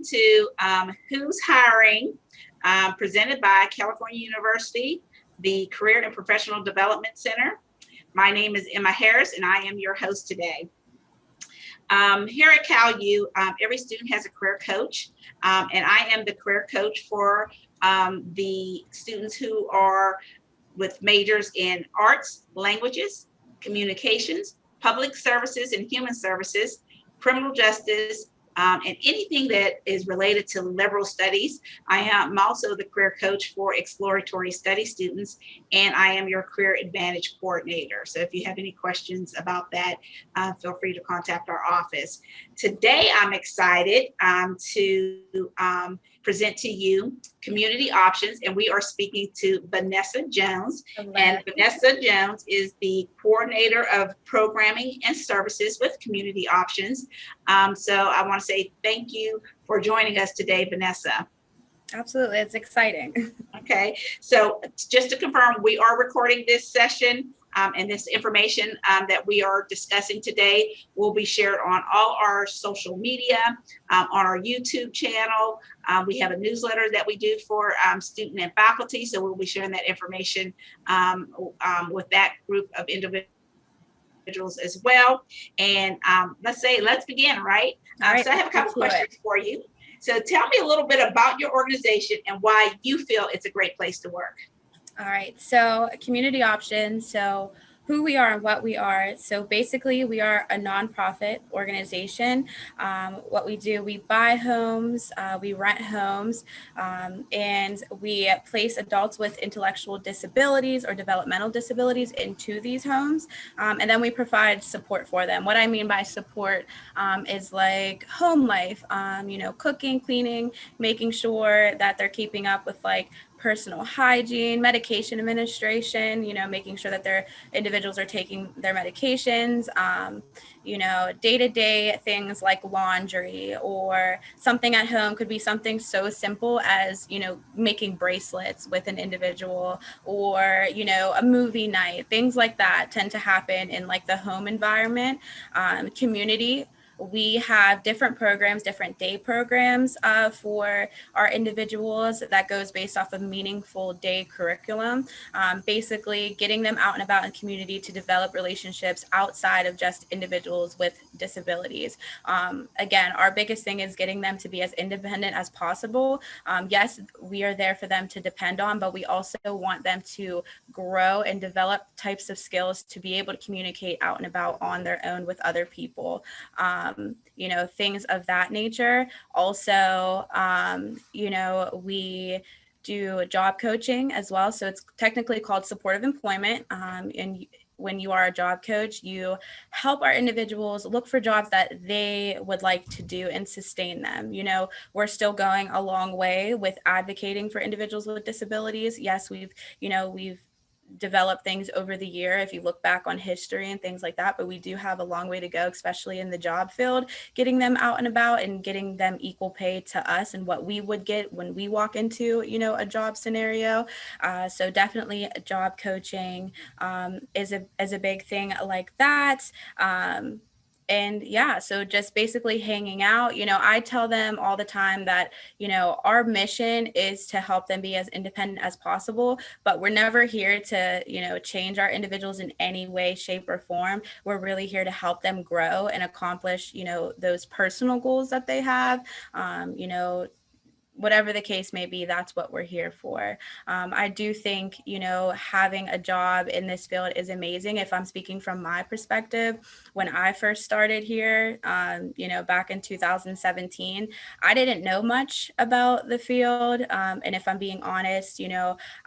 to Who's Hiring, presented by California University, the Career and Professional Development Center. My name is Emma Harris, and I am your host today. Here at CalU, every student has a career coach, and I am the career coach for the students who are with majors in arts, languages, communications, public services and human services, criminal justice, and anything that is related to liberal studies. I am also the career coach for exploratory study students, and I am your career advantage coordinator. So if you have any questions about that, feel free to contact our office. Today, I'm excited to present to you Community Options, and we are speaking to Vanessa Jones. Hello. And Vanessa Jones is the coordinator of programming and services with Community Options. So I want to say thank you for joining us today, Vanessa. Absolutely, it's exciting. Okay, so just to confirm, we are recording this session, and this information that we are discussing today will be shared on all our social media, on our YouTube channel. We have a newsletter that we do for student and faculty, so we'll be sharing that information with that group of individuals as well. And let's begin, right? So I have a couple questions for you. So tell me a little bit about your organization and why you feel it's a great place to work. All right, so Community Options, so who we are and what we are. So basically, we are a nonprofit organization. What we do, we buy homes, we rent homes, and we place adults with intellectual disabilities or developmental disabilities into these homes. And then we provide support for them. What I mean by support is like home life, cooking, cleaning, making sure that they're keeping up with like personal hygiene, medication administration, making sure that their individuals are taking their medications, day-to-day things like laundry, or something at home could be something so simple as, making bracelets with an individual, or, a movie night. Things like that tend to happen in like the home environment. Community, we have different programs, different day programs for our individuals that goes based off of meaningful day curriculum, basically getting them out and about in community to develop relationships outside of just individuals with disabilities. Again, our biggest thing is getting them to be as independent as possible. Yes, we are there for them to depend on, but we also want them to grow and develop types of skills to be able to communicate out and about on their own with other people. Things of that nature. Also, we do job coaching as well. So it's technically called supportive employment. And when you are a job coach, you help our individuals look for jobs that they would like to do and sustain them. We're still going a long way with advocating for individuals with disabilities. Yes, we've develop things over the year if you look back on history and things like that, but we do have a long way to go, especially in the job field, getting them out and about and getting them equal pay to us and what we would get when we walk into a job scenario. So definitely job coaching is a big thing like that. And yeah, so just basically hanging out, I tell them all the time that, our mission is to help them be as independent as possible, but we're never here to, change our individuals in any way, shape, or form. We're really here to help them grow and accomplish, those personal goals that they have, whatever the case may be, that's what we're here for. I do think, having a job in this field is amazing. If I'm speaking from my perspective, when I first started here, back in 2017, I didn't know much about the field. And if I'm being honest,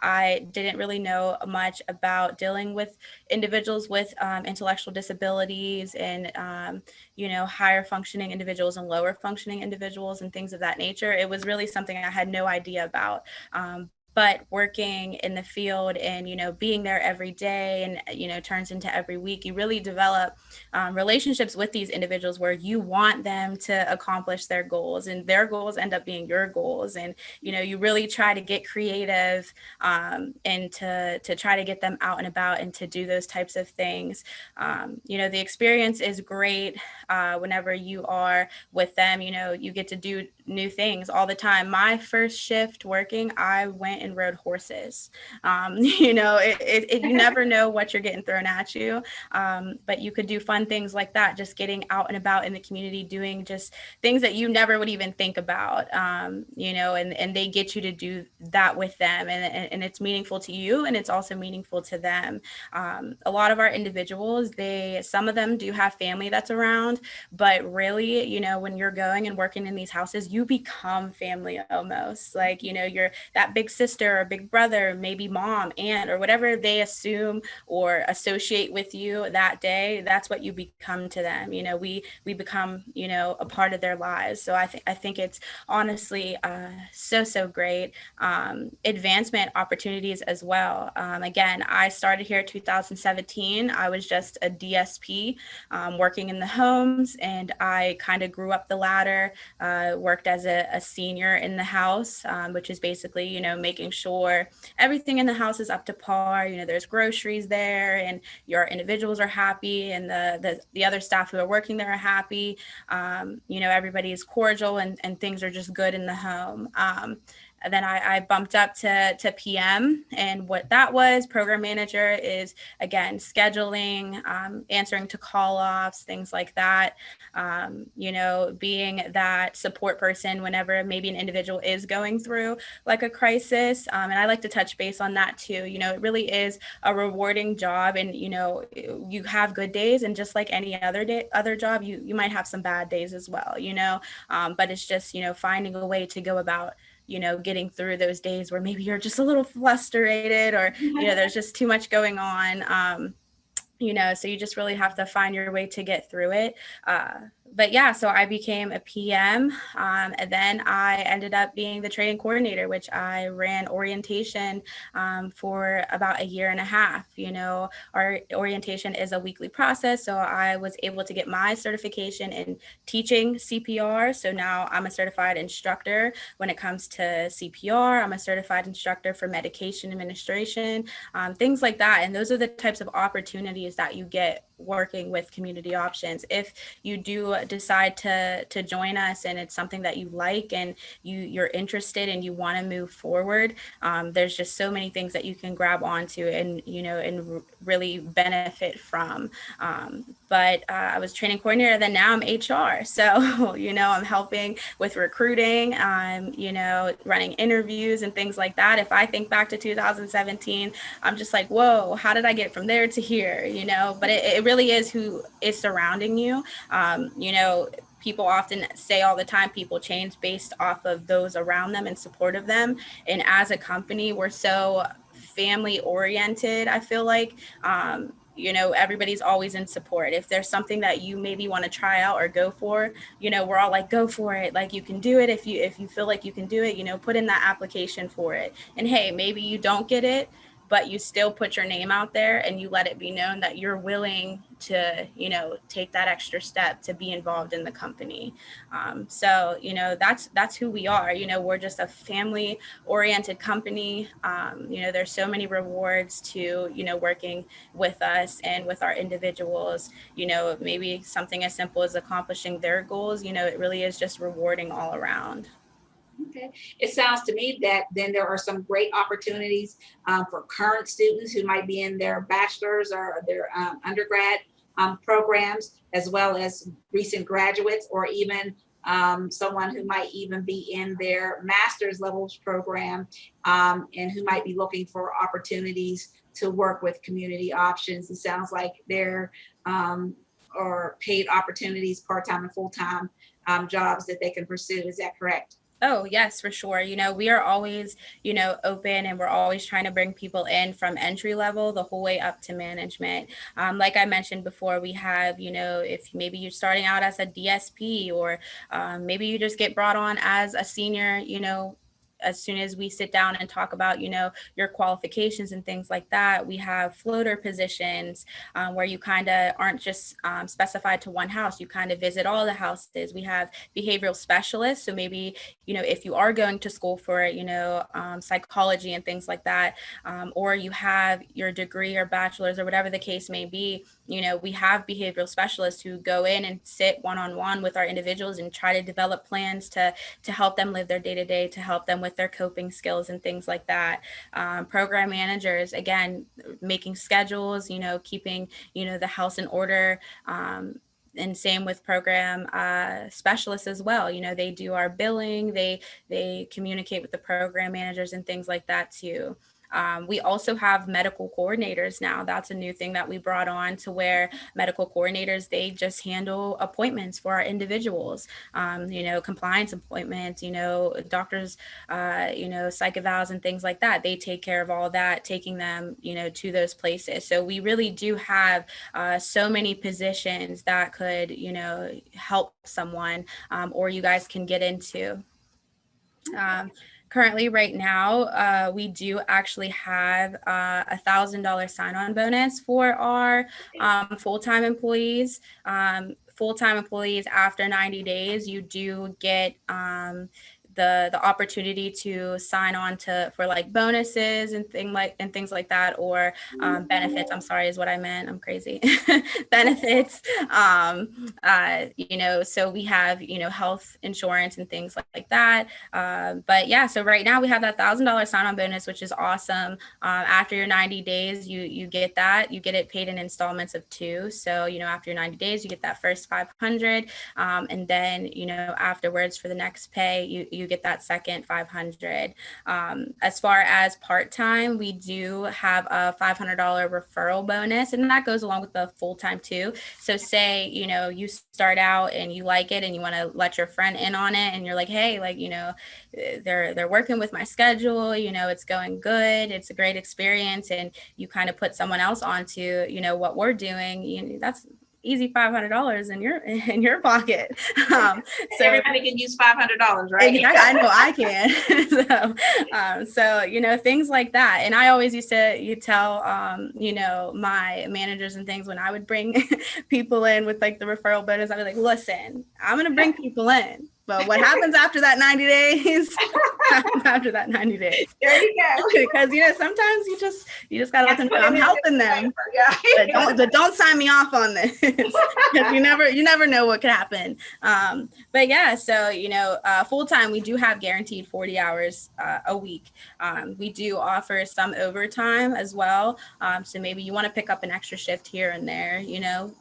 I didn't really know much about dealing with individuals with intellectual disabilities and, higher functioning individuals and lower functioning individuals and things of that nature. It was really something I had no idea about. but working in the field and, being there every day and, turns into every week, you really develop relationships with these individuals where you want them to accomplish their goals, and their goals end up being your goals. And, you really try to get creative and to try to get them out and about and to do those types of things. The experience is great whenever you are with them. You get to do new things all the time. My first shift working, I went and rode horses. You never know what you're getting thrown at you, but you could do fun things like that, just getting out and about in the community, doing just things that you never would even think about, and they get you to do that with them, and it's meaningful to you, and it's also meaningful to them. A lot of our individuals, some of them do have family that's around, but really, when you're going and working in these houses, you become family almost. Like, you're that big sister or big brother, maybe mom, aunt, or whatever they assume or associate with you that day. That's what you become to them. We become, a part of their lives. So I think it's honestly so great. Advancement opportunities as well. Again, I started here in 2017. I was just a DSP working in the homes, and I kind of grew up the ladder, worked as a senior in the house, which is basically, making sure everything in the house is up to par. There's groceries there, and your individuals are happy, and the other staff who are working there are happy. Everybody is cordial, and things are just good in the home. And then I bumped up to PM, and what that was, program manager, is again scheduling, answering to call-offs, things like that. Being that support person whenever maybe an individual is going through like a crisis. And I like to touch base on that too. It really is a rewarding job, and you have good days, and just like any other job, you might have some bad days as well. But it's just finding a way to go about getting through those days where maybe you're just a little frustrated, or there's just too much going on. So you just really have to find your way to get through it. But yeah, so I became a PM, and then I ended up being the training coordinator, which I ran orientation for about a year and a half. Our orientation is a weekly process, so I was able to get my certification in teaching CPR. So now I'm a certified instructor when it comes to CPR. I'm a certified instructor for medication administration, things like that. And those are the types of opportunities that you get working with Community Options. If you do decide to join us, and it's something that you like, and you're interested, and you want to move forward, there's just so many things that you can grab onto and really benefit from. But I was training coordinator, then now I'm HR. So I'm helping with recruiting, I'm running interviews and things like that. If I think back to 2017, I'm just like, whoa, how did I get from there to here? But it really is who is surrounding you. People often say all the time, people change based off of those around them and support of them. And as a company, we're so family oriented, I feel like. Everybody's always in support. If there's something that you maybe want to try out or go for, we're all like, go for it. Like, you can do it. If you feel like you can do it, put in that application for it. And hey, maybe you don't get it, but you still put your name out there, and you let it be known that you're willing to, take that extra step to be involved in the company. So that's who we are. We're just a family oriented company. There's so many rewards to, working with us and with our individuals. Maybe something as simple as accomplishing their goals, it really is just rewarding all around. Okay. It sounds to me that then there are some great opportunities for current students who might be in their bachelor's or their undergrad programs, as well as recent graduates, or even someone who might even be in their master's levels program, and who might be looking for opportunities to work with Community Options. It sounds like there are paid opportunities, part-time and full-time jobs that they can pursue. Is that correct? Oh, yes, for sure. We are always, open, and we're always trying to bring people in from entry level the whole way up to management. Like I mentioned before, we have, if maybe you're starting out as a DSP, or maybe you just get brought on as a senior, as soon as we sit down and talk about, your qualifications and things like that, we have floater positions where you kind of aren't just specified to one house. You kind of visit all the houses. We have behavioral specialists. So maybe, if you are going to school for, psychology and things like that, or you have your degree or bachelor's or whatever the case may be, we have behavioral specialists who go in and sit one-on-one with our individuals and try to develop plans to help them live their day-to-day, to help them with their coping skills and things like that. Program managers, again, making schedules, keeping, the house in order. And same with program specialists as well. They do our billing, they communicate with the program managers and things like that too. We also have medical coordinators now. That's a new thing that we brought on, to where medical coordinators, they just handle appointments for our individuals, compliance appointments, doctors, psych evals and things like that. They take care of all that, taking them, to those places. So we really do have so many positions that could, help someone, or you guys can get into. Currently, right now, we do actually have $1,000 sign-on bonus for our full-time employees. Full-time employees, after 90 days, you do get the opportunity to sign on for like bonuses and things like that, or benefits. I'm sorry, is what I meant. I'm crazy. Benefits. So we have health insurance and things like that. But yeah, so right now we have that $1,000 sign-on bonus, which is awesome. After your 90 days, you get that. You get it paid in installments of 2. So after your 90 days, you get that first 500, and then afterwards for the next pay, you get that second 500. As far as part-time, we do have a $500 referral bonus, and that goes along with the full-time too. So say, you start out and you like it and you want to let your friend in on it, and you're like, hey, they're working with my schedule, it's going good, it's a great experience, and you kind of put someone else onto, what we're doing, that's easy $500 in your pocket. So everybody can use $500, right? I know I can. So things like that. And I always used to tell my managers and things, when I would bring people in with like the referral bonus, I'd be like, listen, I'm gonna bring people in, but what happens after that 90 days? After that 90 days. There you go. Because sometimes you just gotta let them know I'm helping them. Yeah. But don't sign me off on this. you never know what could happen. But yeah, so full time, we do have guaranteed 40 hours a week. We do offer some overtime as well. So maybe you want to pick up an extra shift here and there,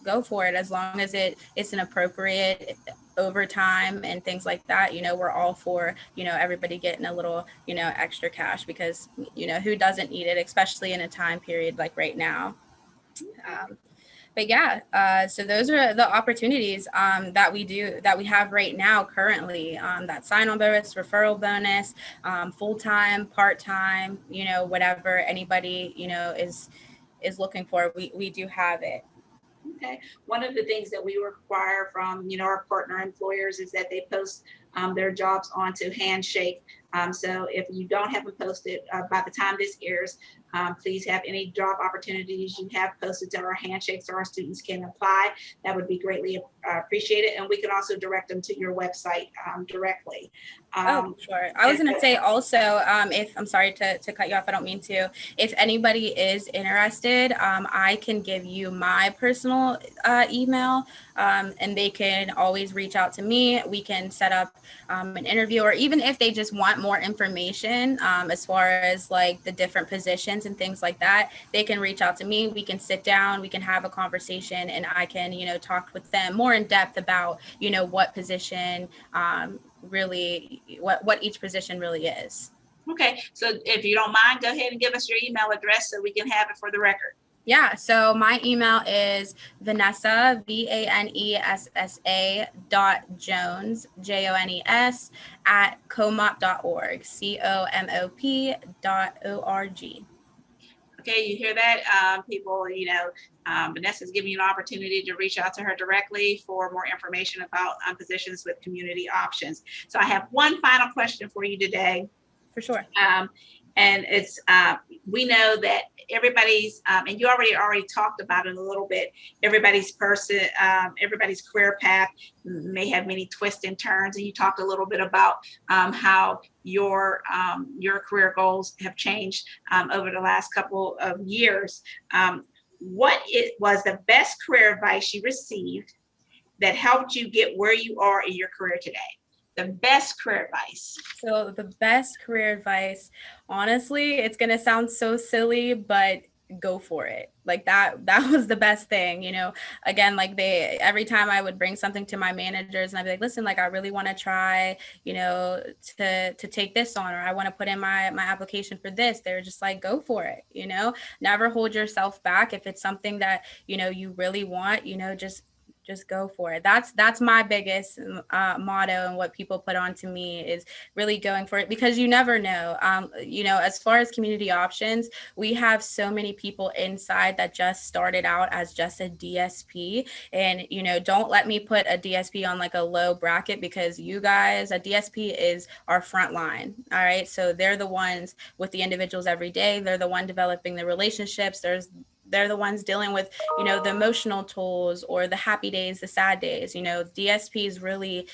go for it, as long as it's an appropriate overtime and things like that. We're all for everybody getting a little extra cash, because who doesn't need it, especially in a time period like right now. But yeah, so those are the opportunities that we have right now currently. That sign-on bonus, referral bonus, full-time, part-time, whatever anybody is looking for, we do have it. Okay. One of the things that we require from our partner employers is that they post their jobs onto Handshake. So if you don't have them posted by the time this airs, please have any job opportunities you have posted to our Handshake so our students can apply. That would be greatly appreciated. And we can also direct them to your website directly. Sure. I was going to say also, if I'm sorry to cut you off, I don't mean to. If anybody is interested, I can give you my personal email, and they can always reach out to me. We can set up an interview, or even if they just want more information as far as like the different positions and things like that, they can reach out to me. We can sit down, we can have a conversation, and I can talk with them more in depth about what position really what each position really is. Okay, so if you don't mind, go ahead and give us your email address so we can have it for the record. Yeah, so my email is Vanessa, VANESSA .Jones, JONES @comop.org, COMOP.org. Okay, you hear that, people? Vanessa's giving you an opportunity to reach out to her directly for more information about positions with community options. So I have one final question for you today. For sure. And it's we know that everybody's and you already talked about it a little bit. Everybody's career path may have many twists and turns, and you talked a little bit about how your career goals have changed over the last couple of years. What was the best career advice you received that helped you get where you are in your career today? The best career advice. So the best career advice, honestly, it's going to sound so silly, but go for it. Like that was the best thing, again, like every time I would bring something to my managers and I'd be like, listen, like I really want to try, to take this on, or I want to put in my application for this. They're just like, go for it, never hold yourself back. If it's something that, you really want, just go for it. That's my biggest motto, and what people put on to me is really going for it, because you never know. As far as community options, we have so many people inside that just started out as just a DSP, and don't let me put a DSP on like a low bracket, because you guys, a DSP is our front line. All right, so they're the ones with the individuals every day. They're the one developing the relationships. They're the ones dealing with, the emotional tools or the happy days, the sad days. DSPs really,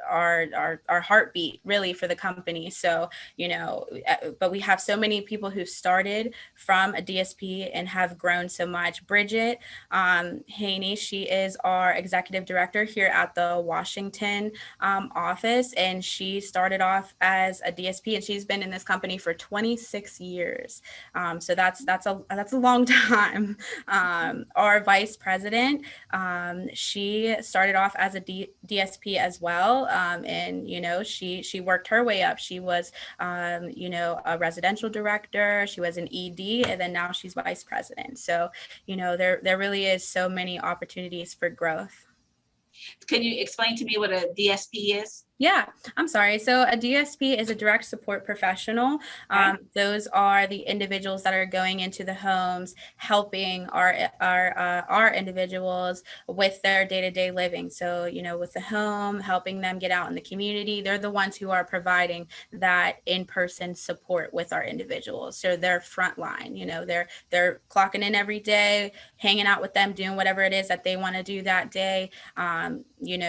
our heartbeat really for the company. So, but we have so many people who started from a DSP and have grown so much. Bridget Haney, she is our executive director here at the Washington office, and she started off as a DSP, and she's been in this company for 26 years. So that's a long time. Our vice president, she started off as a DSP as well. And she worked her way up. She was a residential director, she was an ED, and then now she's vice president. So there really is so many opportunities for growth. Can you explain to me what a DSP is? Yeah, I'm sorry. So a DSP is a direct support professional. Those are the individuals that are going into the homes, helping our individuals with their day-to-day living. So, with the home, helping them get out in the community. They're the ones who are providing that in-person support with our individuals. So they're frontline. They're clocking in every day, hanging out with them, doing whatever it is that they want to do that day.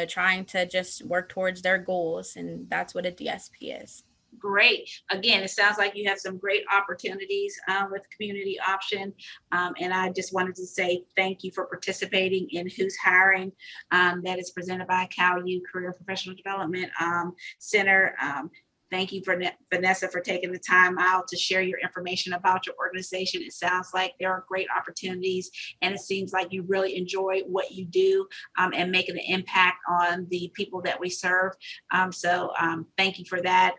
Trying to just work towards their goals. And that's what a DSP is. Great. Again, it sounds like you have some great opportunities with Community Option. And I just wanted to say thank you for participating in Who's Hiring, that is presented by Cal U Career Professional Development Center. Thank you, Vanessa, for taking the time out to share your information about your organization. It sounds like there are great opportunities, and it seems like you really enjoy what you do and making an impact on the people that we serve. So thank you for that.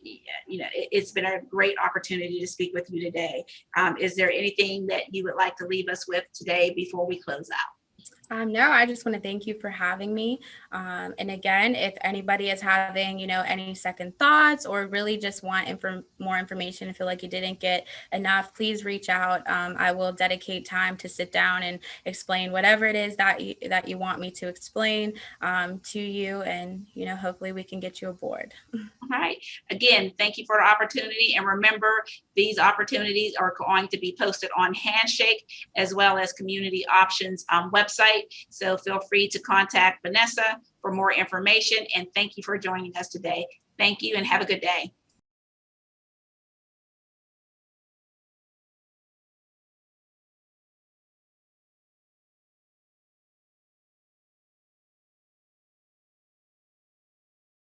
It's been a great opportunity to speak with you today. Is there anything that you would like to leave us with today before we close out? No, I just want to thank you for having me. And again, if anybody is having, any second thoughts or really just want more information and feel like you didn't get enough, please reach out. I will dedicate time to sit down and explain whatever it is that you want me to explain to you. And, hopefully we can get you aboard. All right. Again, thank you for the opportunity. And remember, these opportunities are going to be posted on Handshake as well as Community Options website. So feel free to contact Vanessa for more information. And thank you for joining us today. Thank you and have a good day.